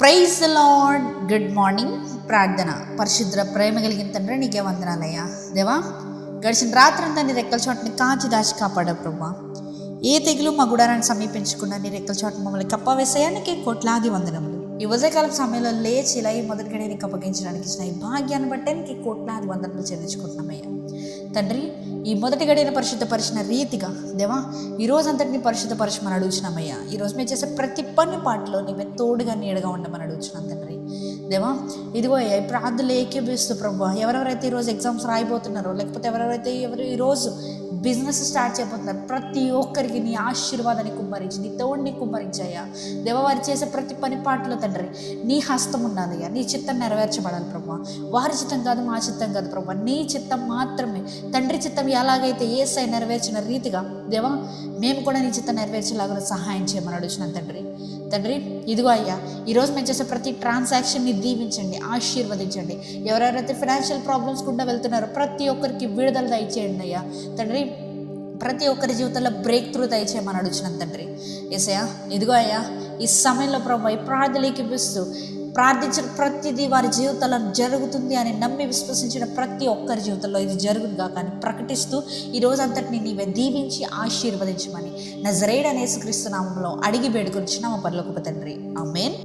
Praise the Lord. Good morning. ప్రార్థన. పరిశుద్ర ప్రేమ కలిగిన తండ్రి నీకే వందనాలయ్యా. దేవా, గడిచిన రాత్రంతా నీ రెక్కల చోటుని కాచి దాచి కాపాడా ప్రభా. ఏ తెగులు మా గుడారాన్ని సమీపించకుండా నీ రెక్కల చోటు మమ్మల్ని కప్పవేసాయా, నీకే కోట్లాది వందనములు. ఈ ఉదయకాలం సమయంలో లేచి ఇలా ఈ మొదటి గడిని అప్పగించడానికి ఇచ్చిన ఈ భాగ్యాన్ని బట్టే నీకు కోట్లాది వందనములు చెల్లించుకుంటున్నామయ్యా. తండ్రి, ఈ మొదటి గడియన పరిశుద్ధపరిచిన రీతిగా దేవా ఈరోజంతటిని పరిశుద్ధపరచమని అడుగుచున్నామయ్యా. ఈరోజు మేము చేసే ప్రతి పని పాటలో నీవే తోడుగా నీడగా ఉండమని అడుగుచున్నాం తండ్రి. దేవా, ఇదిగో అయ్యా ఈ ప్రార్థనలు ఏకీభవిస్తూ ప్రభు, ఎవరెవరైతే ఈరోజు ఎగ్జామ్స్ రాయిపోతున్నారో, లేకపోతే ఎవరెవరైతే ఈరోజు బిజినెస్ స్టార్ట్ చేయబోతున్నారు, ప్రతి ఒక్కరికి నీ ఆశీర్వాదాన్ని కుమ్మరించి, నీ తోడిని కుమ్మరించాయా. దేవ, వారు చేసే ప్రతి పని పాటలో తండ్రి నీ హస్తం ఉండాలయ్యా. నీ చిత్తం నెరవేర్చబడాలి ప్రభు. వారి చిత్తం కాదు, మా చిత్తం కాదు ప్రభు, నీ చిత్తం మాత్రమే. తండ్రి చిత్తం ఎలాగైతే యేసయ్య నెరవేర్చిన రీతిగా దేవా మేము కూడా నీ చిత్తం నెరవేర్చేలాగా సహాయం చేయమని అడుగుతున్నాను తండ్రి. తండ్రి, ఇదిగో అయ్యా ఈరోజు మేము చేసే ప్రతి ట్రాన్సాక్షన్ని దీవించండి, ఆశీర్వదించండి. ఎవరెవరైతే ఫైనాన్షియల్ ప్రాబ్లమ్స్ గుండా వెళ్తున్నారో ప్రతి ఒక్కరికి విడుదల దయచేయండి అయ్యా. తండ్రి, ప్రతి ఒక్కరి జీవితంలో బ్రేక్ త్రూ దయచేయమని అడుగుతున్నాను తండ్రి. యేసయ్యా, ఇదిగో అయ్యా ఈ సమయంలో ప్రభు ఈ ప్రార్థనకి పిలుస్తూ ప్రార్థించిన ప్రతిదీ వారి జీవితాల్లో జరుగుతుంది అని నమ్మి విశ్వసించిన ప్రతి ఒక్కరి జీవితంలో ఇది జరుగునుగా కానీ ప్రకటిస్తూ ఈ రోజంతటిని నీవే దీవించి ఆశీర్వదించమని నజరేయుడైన యేసుక్రీస్తు నామములో అడిగి వేడుకొనిచున్నాము పరలోకపు తండ్రి. ఆమేన్.